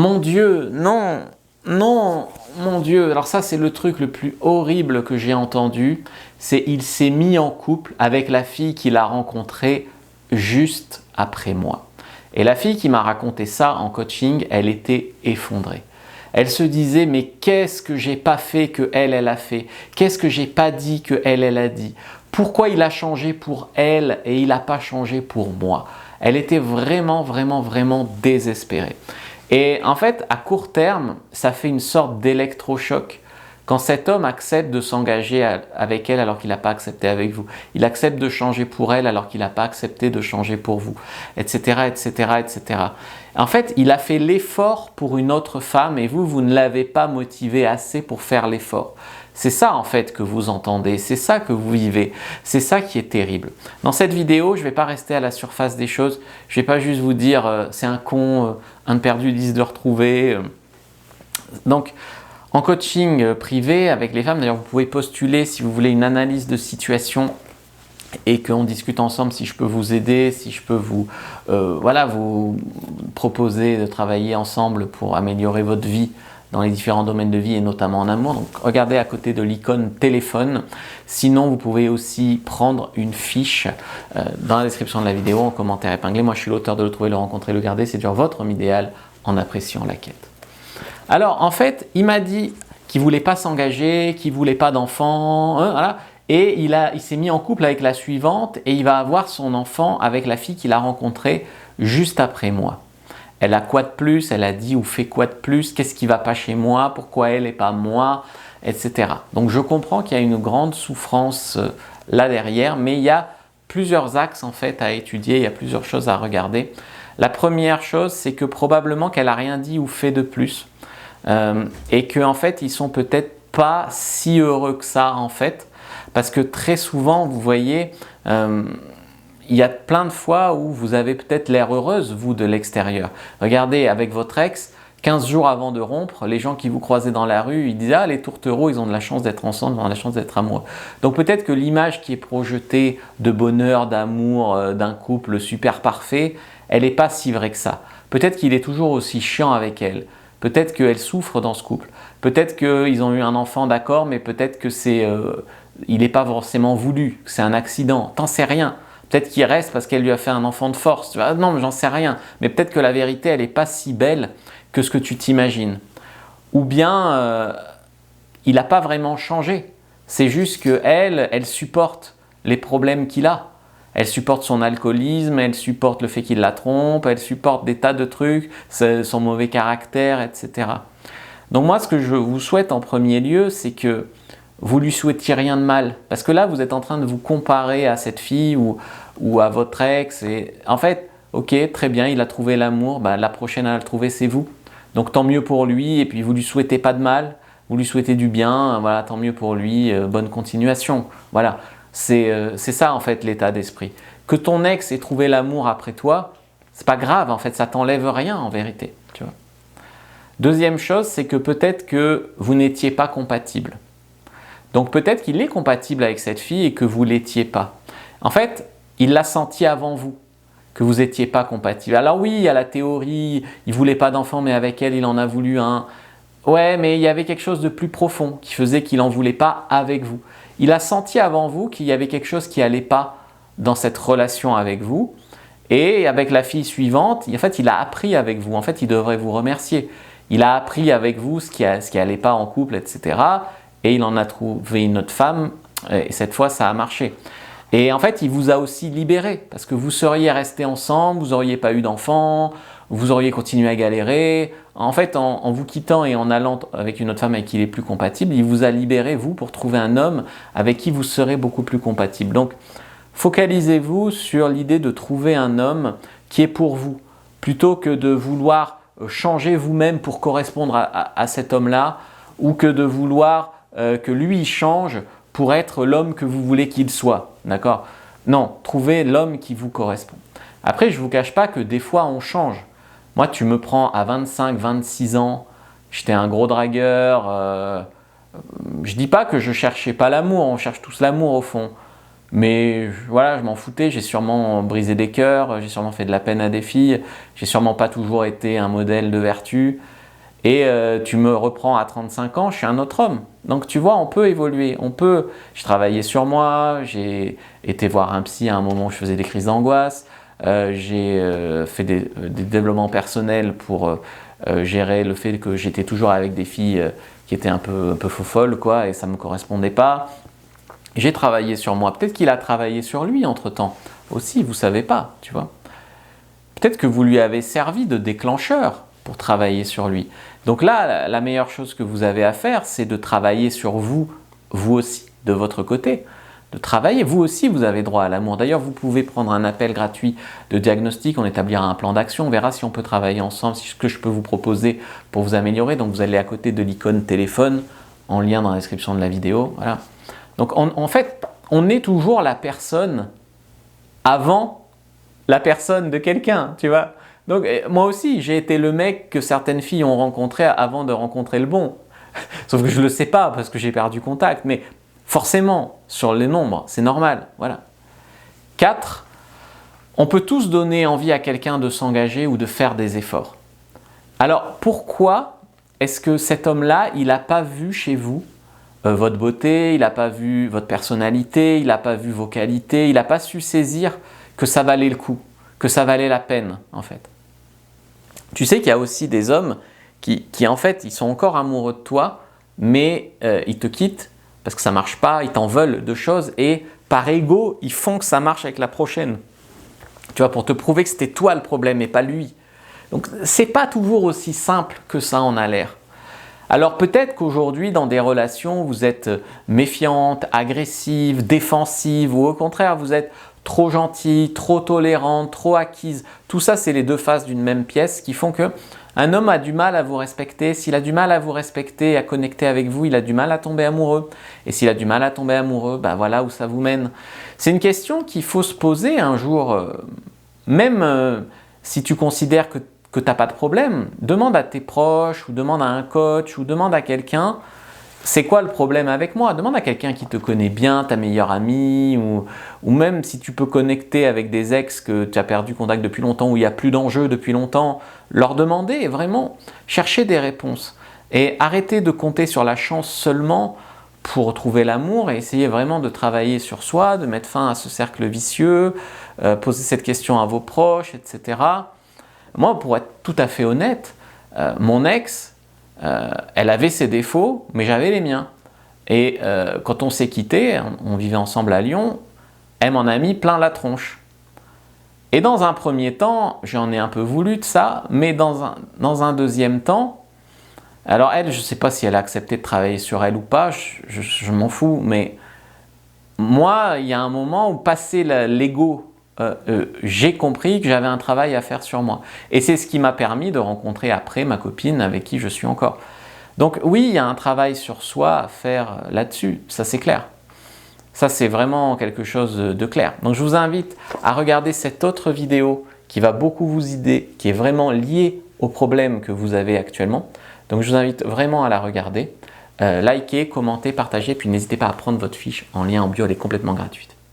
Mon Dieu, non, non, mon Dieu. Alors ça, c'est le truc le plus horrible que j'ai entendu. C'est il s'est mis en couple avec la fille qu'il a rencontrée juste après moi. Et la fille qui m'a raconté ça en coaching, elle était effondrée. Elle se disait, mais qu'est-ce que j'ai pas fait que elle a fait? Qu'est-ce que j'ai pas dit que elle a dit? Pourquoi il a changé pour elle et il n'a pas changé pour moi? Elle était vraiment, vraiment, vraiment désespérée. Et en fait, à court terme, ça fait une sorte d'électrochoc quand cet homme accepte de s'engager avec elle alors qu'il n'a pas accepté avec vous. Il accepte de changer pour elle alors qu'il n'a pas accepté de changer pour vous, etc., etc., etc. En fait, il a fait l'effort pour une autre femme et vous ne l'avez pas motivé assez pour faire l'effort. C'est ça en fait que vous entendez, c'est ça que vous vivez, c'est ça qui est terrible. Dans cette vidéo, je ne vais pas rester à la surface des choses, je ne vais pas juste vous dire c'est un con, un de perdu, 10 de retrouvé. Donc, en coaching privé avec les femmes, d'ailleurs vous pouvez postuler si vous voulez une analyse de situation et qu'on discute ensemble si je peux vous aider, si je peux vous proposer de travailler ensemble pour améliorer votre vie dans les différents domaines de vie et notamment en amour. Donc regardez à côté de l'icône téléphone. Sinon vous pouvez aussi prendre une fiche dans la description de la vidéo en commentaire épinglé. Moi je suis l'auteur de Le Trouver, Le Rencontrer, Le Garder. C'est votre homme idéal en appréciant la quête. Alors en fait il m'a dit qu'il ne voulait pas s'engager, qu'il ne voulait pas d'enfant, voilà. Et il s'est mis en couple avec la suivante et il va avoir son enfant avec la fille qu'il a rencontrée juste après moi. Elle a quoi de plus? Elle a dit ou fait quoi de plus? Qu'est-ce qui ne va pas chez moi? Pourquoi elle et pas moi? Etc. Donc je comprends qu'il y a une grande souffrance là derrière, mais il y a plusieurs axes en fait à étudier, il y a plusieurs choses à regarder. La première chose, c'est que probablement qu'elle n'a rien dit ou fait de plus et qu'en fait ils sont peut-être pas si heureux que ça en fait. Parce que très souvent, vous voyez, il y a plein de fois où vous avez peut-être l'air heureuse, vous, de l'extérieur. Regardez, avec votre ex, 15 jours avant de rompre, les gens qui vous croisaient dans la rue, ils disent « Ah, les tourtereaux, ils ont de la chance d'être ensemble, ils ont de la chance d'être amoureux. » Donc peut-être que l'image qui est projetée de bonheur, d'amour, d'un couple super parfait, elle n'est pas si vraie que ça. Peut-être qu'il est toujours aussi chiant avec elle. Peut-être qu'elle souffre dans ce couple. Peut-être qu'ils ont eu un enfant, d'accord, mais peut-être que il n'est pas forcément voulu, que c'est un accident. T'en sais rien. Peut-être qu'il reste parce qu'elle lui a fait un enfant de force. Tu vois, non, mais j'en sais rien. Mais peut-être que la vérité, elle n'est pas si belle que ce que tu t'imagines. Ou bien, il n'a pas vraiment changé. C'est juste qu'elle, elle supporte les problèmes qu'il a. Elle supporte son alcoolisme, elle supporte le fait qu'il la trompe, elle supporte des tas de trucs, son mauvais caractère, etc. Donc moi, ce que je vous souhaite en premier lieu, c'est que vous lui souhaitiez rien de mal. Parce que là, vous êtes en train de vous comparer à cette fille ou à votre ex. Et en fait, ok, très bien, il a trouvé l'amour. Bah, la prochaine à le trouver, c'est vous. Donc tant mieux pour lui. Et puis vous lui souhaitez pas de mal. Vous lui souhaitez du bien. Voilà, tant mieux pour lui. Bonne continuation. Voilà, c'est ça en fait l'état d'esprit. Que ton ex ait trouvé l'amour après toi, c'est pas grave en fait. Ça t'enlève rien en vérité. Tu vois. Deuxième chose, c'est que peut-être que vous n'étiez pas compatibles. Donc peut-être qu'il est compatible avec cette fille et que vous ne l'étiez pas. En fait, il l'a senti avant vous, que vous n'étiez pas compatible. Alors oui, il y a la théorie, il ne voulait pas d'enfant, mais avec elle, il en a voulu un. Ouais, mais il y avait quelque chose de plus profond qui faisait qu'il n'en voulait pas avec vous. Il a senti avant vous qu'il y avait quelque chose qui n'allait pas dans cette relation avec vous. Et avec la fille suivante, en fait, il a appris avec vous. En fait, il devrait vous remercier. Il a appris avec vous ce qui n'allait pas en couple, etc. Et il en a trouvé une autre femme, et cette fois ça a marché. Et en fait, il vous a aussi libéré, parce que vous seriez restés ensemble, vous n'auriez pas eu d'enfant, vous auriez continué à galérer. En fait, en vous quittant et en allant avec une autre femme avec qui il est plus compatible, il vous a libéré, vous, pour trouver un homme avec qui vous serez beaucoup plus compatible. Donc, focalisez-vous sur l'idée de trouver un homme qui est pour vous, plutôt que de vouloir changer vous-même pour correspondre à cet homme-là, ou que de vouloir que lui change pour être l'homme que vous voulez qu'il soit, d'accord? Non, trouvez l'homme qui vous correspond. Après, je ne vous cache pas que des fois, on change. Moi, tu me prends à 25, 26 ans, j'étais un gros dragueur. Je ne dis pas que je ne cherchais pas l'amour, on cherche tous l'amour au fond. Mais voilà, je m'en foutais, j'ai sûrement brisé des cœurs, j'ai sûrement fait de la peine à des filles, j'ai sûrement pas toujours été un modèle de vertu. et tu me reprends à 35 ans, je suis un autre homme. Donc tu vois, on peut évoluer, j'ai travaillé sur moi, j'ai été voir un psy à un moment où je faisais des crises d'angoisse, j'ai fait des développements personnels pour gérer le fait que j'étais toujours avec des filles qui étaient un peu faux-folles, quoi, et ça ne me correspondait pas. J'ai travaillé sur moi. Peut-être qu'il a travaillé sur lui entre-temps aussi, vous ne savez pas, tu vois. Peut-être que vous lui avez servi de déclencheur pour travailler sur lui. Donc là, la meilleure chose que vous avez à faire, c'est de travailler sur vous, vous aussi, de votre côté. De travailler, vous aussi, vous avez droit à l'amour. D'ailleurs, vous pouvez prendre un appel gratuit de diagnostic, on établira un plan d'action, on verra si on peut travailler ensemble, ce que je peux vous proposer pour vous améliorer. Donc vous allez à côté de l'icône téléphone, en lien dans la description de la vidéo. Voilà. Donc en fait, on est toujours la personne avant la personne de quelqu'un, tu vois. Donc moi aussi, j'ai été le mec que certaines filles ont rencontré avant de rencontrer le bon. Sauf que je ne le sais pas parce que j'ai perdu contact, mais forcément, sur les nombres, c'est normal. Voilà. 4. On peut tous donner envie à quelqu'un de s'engager ou de faire des efforts. Alors pourquoi est-ce que cet homme-là, il n'a pas vu chez vous votre beauté, il n'a pas vu votre personnalité, il n'a pas vu vos qualités, il n'a pas su saisir que ça valait le coup, que ça valait la peine en fait. Tu sais qu'il y a aussi des hommes qui en fait, ils sont encore amoureux de toi, mais ils te quittent parce que ça ne marche pas, ils t'en veulent de choses et par ego, ils font que ça marche avec la prochaine. Tu vois, pour te prouver que c'était toi le problème et pas lui. Donc c'est pas toujours aussi simple que ça en a l'air. Alors peut-être qu'aujourd'hui, dans des relations, vous êtes méfiante, agressive, défensive, ou au contraire, vous êtes trop gentille, trop tolérante, trop acquise. Tout ça, c'est les deux faces d'une même pièce qui font que un homme a du mal à vous respecter. S'il a du mal à vous respecter et à connecter avec vous, il a du mal à tomber amoureux. Et s'il a du mal à tomber amoureux, ben voilà où ça vous mène. C'est une question qu'il faut se poser un jour, même si tu considères que tu n'as pas de problème, demande à tes proches ou demande à un coach ou demande à quelqu'un c'est quoi le problème avec moi. Demande à quelqu'un qui te connaît bien, ta meilleure amie ou même si tu peux connecter avec des ex que tu as perdu contact depuis longtemps ou il n'y a plus d'enjeu depuis longtemps, leur demander et vraiment chercher des réponses et arrêter de compter sur la chance seulement pour trouver l'amour et essayer vraiment de travailler sur soi, de mettre fin à ce cercle vicieux, poser cette question à vos proches, etc. Moi, pour être tout à fait honnête, mon ex, elle avait ses défauts, mais j'avais les miens. Et quand on s'est quittés, on vivait ensemble à Lyon, elle m'en a mis plein la tronche. Et dans un premier temps, j'en ai un peu voulu de ça, mais dans un deuxième temps, alors elle, je ne sais pas si elle a accepté de travailler sur elle ou pas, je m'en fous, mais moi, il y a un moment où passé l'ego, j'ai compris que j'avais un travail à faire sur moi. Et c'est ce qui m'a permis de rencontrer après ma copine avec qui je suis encore. Donc oui, il y a un travail sur soi à faire là-dessus, ça c'est clair. Ça c'est vraiment quelque chose de clair. Donc je vous invite à regarder cette autre vidéo qui va beaucoup vous aider, qui est vraiment liée au problème que vous avez actuellement. Donc je vous invite vraiment à la regarder. Likez, commentez, partagez, puis n'hésitez pas à prendre votre fiche en lien en bio, elle est complètement gratuite.